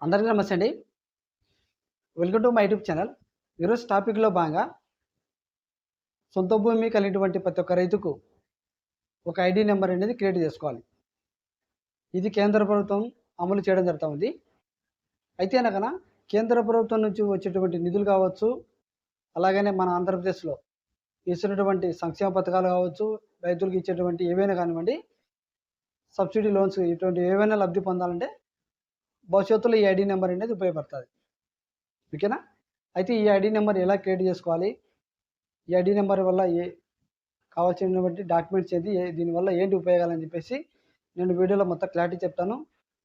అందరికీ నమస్తే అండి. Welcome to my YouTube channel. ఈరోజు టాపిక్‌లో భాగంగా సొంత భూమి కలిగినటువంటి ప్రతి ఒక్క రైతుకు ఒక ఐడీ నెంబర్ అనేది క్రియేట్ చేసుకోవాలి. ఇది కేంద్ర ప్రభుత్వం అమలు చేయడం జరుగుతా ఉంది. అయితే అనగన కేంద్ర ప్రభుత్వం నుంచి వచ్చేటువంటి నిధులు కావచ్చు, అలాగనే మన ఆంధ్రప్రదేశ్‌లో ఇస్తున్నటువంటి సంక్షేమ పథకాలు కావచ్చు, రైతులకు ఇచ్చేటువంటి ఏవైనా కానివ్వండి, సబ్సిడీ లోన్స్ ఇటువంటి ఏవైనా లబ్ధి పొందాలంటే భవిష్యత్తులో ఈ ఐడీ నెంబర్ అనేది ఉపయోగపడుతుంది. ఓకేనా? అయితే ఈ ఐడీ నెంబర్ ఎలా క్రియేట్ చేసుకోవాలి? ఈ ఐడీ నెంబర్ వల్ల కావాల్సినటువంటి డాక్యుమెంట్స్ ఏది, దీనివల్ల ఏంటి ఉపయోగాలని చెప్పేసి నేను వీడియోలో మొత్తం క్లారిటీ చెప్తాను.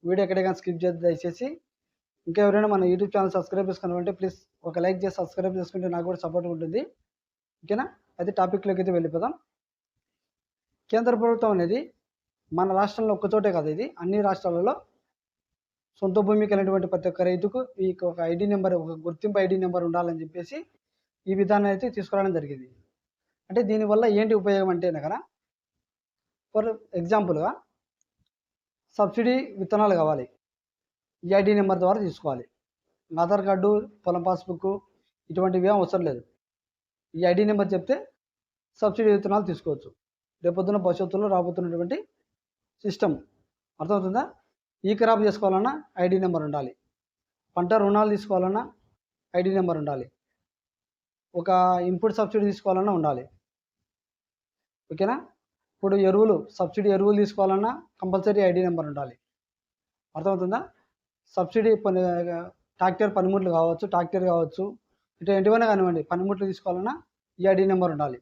వీడియో ఎక్కడే స్కిప్ చేయొద్దు దయచేసి. ఇంకా ఎవరైనా మన యూట్యూబ్ ఛానల్ సబ్స్క్రైబ్ చేసుకున్నారంటే ప్లీజ్ ఒక లైక్ చేసి సబ్స్క్రైబ్ చేసుకుంటే నాకు కూడా సపోర్ట్ ఉంటుంది. ఓకేనా? అయితే టాపిక్లోకి అయితే వెళ్ళిపోదాం. కేంద్ర ప్రభుత్వం అనేది మన రాష్ట్రంలో ఒక్కచోటే కాదు, ఇది అన్ని రాష్ట్రాలలో సొంత భూమి కలిగినటువంటి ప్రతి ఒక్క రైతుకు ఈ ఒక ఐడీ నెంబర్, ఒక గుర్తింపు ఐడీ నెంబర్ ఉండాలని చెప్పేసి ఈ విధానం అయితే తీసుకురావడం జరిగింది. అంటే దీనివల్ల ఏంటి ఉపయోగం అంటే కనుక, ఫర్ ఎగ్జాంపుల్గా సబ్సిడీ విత్తనాలు కావాలి, ఈ ఐడీ నెంబర్ ద్వారా తీసుకోవాలి. ఆధార్ కార్డు, పొలం పాస్బుక్ ఇటువంటివి ఏం అవసరం లేదు. ఈ ఐడీ నెంబర్ చెప్తే సబ్సిడీ విత్తనాలు తీసుకోవచ్చు. రేపొద్దున భవిష్యత్తులో రాబోతున్నటువంటి సిస్టమ్ అర్థమవుతుందా? ఈ క్రాప్ చేసుకోవాలన్నా ఐడీ నెంబర్ ఉండాలి. పంట రుణాలు తీసుకోవాలన్నా ఐడీ నెంబర్ ఉండాలి. ఒక ఇన్పుట్ సబ్సిడీ తీసుకోవాలన్నా ఉండాలి. ఓకేనా? ఇప్పుడు సబ్సిడీ ఎరువులు తీసుకోవాలన్నా కంపల్సరీ ఐడీ నెంబర్ ఉండాలి. అర్థమవుతుందా? సబ్సిడీ ట్రాక్టర్ పనిముట్లు కావచ్చు, ట్రాక్టర్ కావచ్చు, ఇటు ఎటువైనా కానివ్వండి, పనిముట్లు తీసుకోవాలన్నా ఈ ఐడీ నెంబర్ ఉండాలి.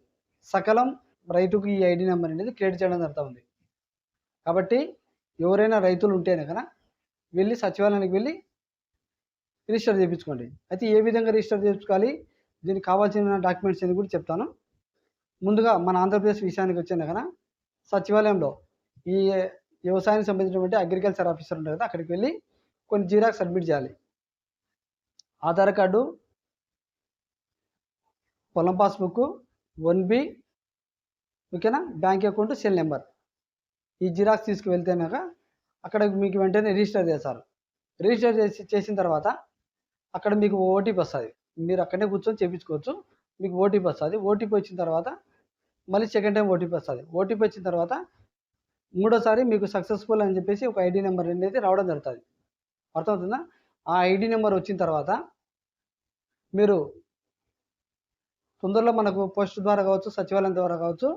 సకలం రైతుకు ఈ ఐడీ నెంబర్ అనేది క్రియేట్ చేయడం జరుగుతూ ఉంది. కాబట్టి ఎవరైనా రైతులు ఉంటేనే కనుక వెళ్ళి సచివాలయానికి వెళ్ళి రిజిస్టర్ చేయించుకోండి. అయితే ఏ విధంగా రిజిస్టర్ చేయించుకోవాలి, దీనికి కావాల్సిన డాక్యుమెంట్స్ అని కూడా చెప్తాను. ముందుగా మన ఆంధ్రప్రదేశ్ విషయానికి వచ్చిన కనుక సచివాలయంలో ఈ వ్యవసాయానికి సంబంధించినటువంటి అగ్రికల్చర్ ఆఫీసర్ ఉంటుంది కదా, అక్కడికి వెళ్ళి కొన్ని జిరాక్స్ సబ్మిట్ చేయాలి. ఆధార్ కార్డు, పొలం పాస్బుక్, 1B, ఓకేనా, బ్యాంక్ అకౌంట్, సెల్ నెంబర్, ఈ జిరాక్స్ తీసుకువెళ్తేనాక అక్కడ మీకు వెంటనే రిజిస్టర్ చేస్తారు. రిజిస్టర్ చేసిన తర్వాత అక్కడ మీకు ఓటీపీ వస్తుంది. మీరు అక్కడే కూర్చొని చేయించుకోవచ్చు. మీకు ఓటీపీ వస్తుంది. ఓటీపీ వచ్చిన తర్వాత మళ్ళీ సెకండ్ టైం ఓటీపీ వస్తుంది. ఓటీపీ వచ్చిన తర్వాత మూడోసారి మీకు సక్సెస్ఫుల్ అని చెప్పేసి ఒక ఐడీ నెంబర్ అనేది రావడం జరుగుతుంది. అర్థమవుతుందా? ఆ ఐడీ నెంబర్ వచ్చిన తర్వాత మీరు తొందరలో మనకు పోస్ట్ ద్వారా కావచ్చు, సచివాలయం ద్వారా కావచ్చు,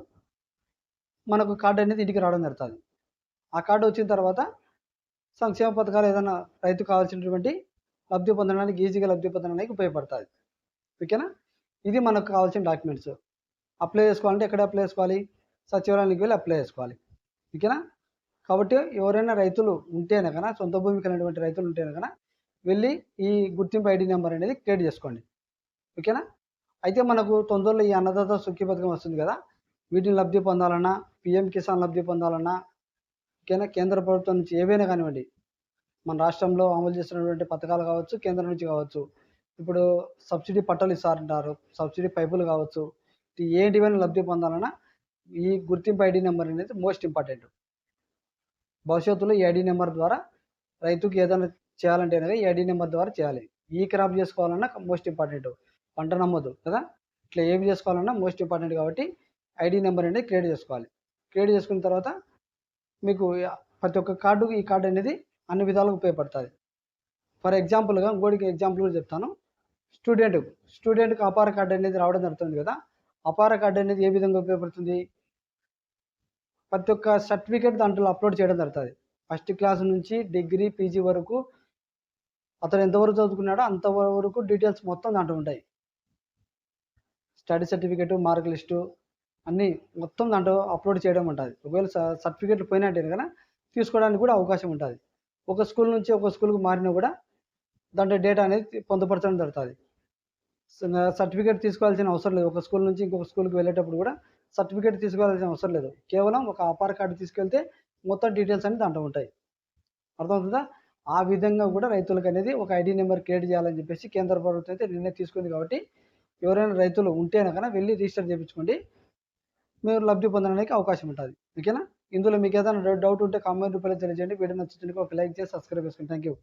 మనకు కార్డు అనేది ఇంటికి రావడం జరుగుతుంది. ఆ కార్డు వచ్చిన తర్వాత సంక్షేమ పథకాలు ఏదైనా రైతు కావాల్సినటువంటి లబ్ధి పొందడానికి, ఈజీగా లబ్ధి పొందడానికి ఉపయోగపడుతుంది. ఓకేనా? ఇది మనకు కావాల్సిన డాక్యుమెంట్స్. అప్లై చేసుకోవాలంటే ఎక్కడ అప్లై చేసుకోవాలి? సచివాలయానికి వెళ్ళి అప్లై చేసుకోవాలి. ఓకేనా? కాబట్టి ఎవరైనా రైతులు ఉంటేనే కనుక, సొంత భూమి కలిగినటువంటి రైతులు ఉంటేనే కనుక వెళ్ళి ఈ గుర్తింపు ఐడీ నెంబర్ అనేది క్రియేట్ చేసుకోండి. ఓకేనా? అయితే మనకు తొందరలో ఈ అన్నదాత సుఖీ పథకం వస్తుంది కదా, వీటిని లబ్ధి పొందాలన్నా, పిఎం కిసాన్ లబ్ధి పొందాలన్నా, ఓకేనా, కేంద్ర ప్రభుత్వం నుంచి ఏవైనా కానివ్వండి, మన రాష్ట్రంలో అమలు చేస్తున్నటువంటి పథకాలు కావచ్చు, కేంద్రం నుంచి కావచ్చు, ఇప్పుడు సబ్సిడీ పట్టాలు ఇస్తారంటారు, సబ్సిడీ పైపులు కావచ్చు, ఏంటివైనా లబ్ధి పొందాలన్నా ఈ గుర్తింపు ఐడీ నెంబర్ అనేది మోస్ట్ ఇంపార్టెంట్. భవిష్యత్తులో ఈ ఐడీ నెంబర్ ద్వారా రైతుకి ఏదైనా చేయాలంటే ఈ ఐడీ నెంబర్ ద్వారా చేయాలి. ఈ క్రాప్ చేసుకోవాలన్నా మోస్ట్ ఇంపార్టెంట్. పంట నమ్మదు కదా, ఇట్లా ఏమి చేసుకోవాలన్నా మోస్ట్ ఇంపార్టెంట్. కాబట్టి ఐడీ నెంబర్ అనేది క్రియేట్ చేసుకోవాలి. క్రియేట్ చేసుకున్న తర్వాత మీకు ప్రతి ఒక్క కార్డుకి ఈ కార్డు అనేది అన్ని విధాలుగా ఉపయోగపడుతుంది. ఫర్ ఎగ్జాంపుల్గా ఇంకోటికి ఎగ్జాంపుల్ కూడా చెప్తాను. స్టూడెంట్కి అపార కార్డు అనేది రావడం జరుగుతుంది కదా, అపార కార్డు అనేది ఏ విధంగా ఉపయోగపడుతుంది? ప్రతి ఒక్క సర్టిఫికేట్ దాంట్లో అప్లోడ్ చేయడం జరుగుతుంది. ఫస్ట్ క్లాస్ నుంచి డిగ్రీ, పీజీ వరకు అతను ఎంతవరకు చదువుకున్నాడో అంతవరకు డీటెయిల్స్ మొత్తం దాంట్లో ఉంటాయి. స్టడీ సర్టిఫికేట్, మార్క్ లిస్టు అన్నీ మొత్తం దాంట్లో అప్లోడ్ చేయడం ఉంటుంది. ఒకవేళ సర్టిఫికేట్లు పోయినట్టే కనుక తీసుకోవడానికి కూడా అవకాశం ఉంటుంది. ఒక స్కూల్ నుంచి ఒక స్కూల్కి మారినా కూడా దాంట్లో డేటా అనేది పొందుపరచడం జరుగుతుంది. సర్టిఫికేట్ తీసుకోవాల్సిన అవసరం లేదు. ఒక స్కూల్ నుంచి ఇంకొక స్కూల్కి వెళ్ళేటప్పుడు కూడా సర్టిఫికేట్ తీసుకోవాల్సిన అవసరం లేదు. కేవలం ఒక ఆధార్ కార్డు తీసుకెళ్తే మొత్తం డీటెయిల్స్ అన్నీ దాంట్లో ఉంటాయి. అర్థమవుతుందా? ఆ విధంగా కూడా రైతులకు అనేది ఒక ఐడీ నెంబర్ క్రియేట్ చేయాలని చెప్పేసి కేంద్ర ప్రభుత్వం అయితే నిర్ణయం తీసుకుంది. కాబట్టి ఎవరైనా రైతులు ఉంటేనే కనుక వెళ్ళి రిజిస్టర్ చేయించుకోండి, మీరు లబ్ధి పొందడానికి అవకాశం ఉంటుంది. ఓకేనా? ఇందులో మీకు ఏదైనా డౌట్ ఉంటే కామెంట్ రూపంలో తెలియజేయండి. వీడియో నచ్చింది ఒక లైక్ చేసి సబ్స్క్రైబ్ చేసుకోండి. Thank you.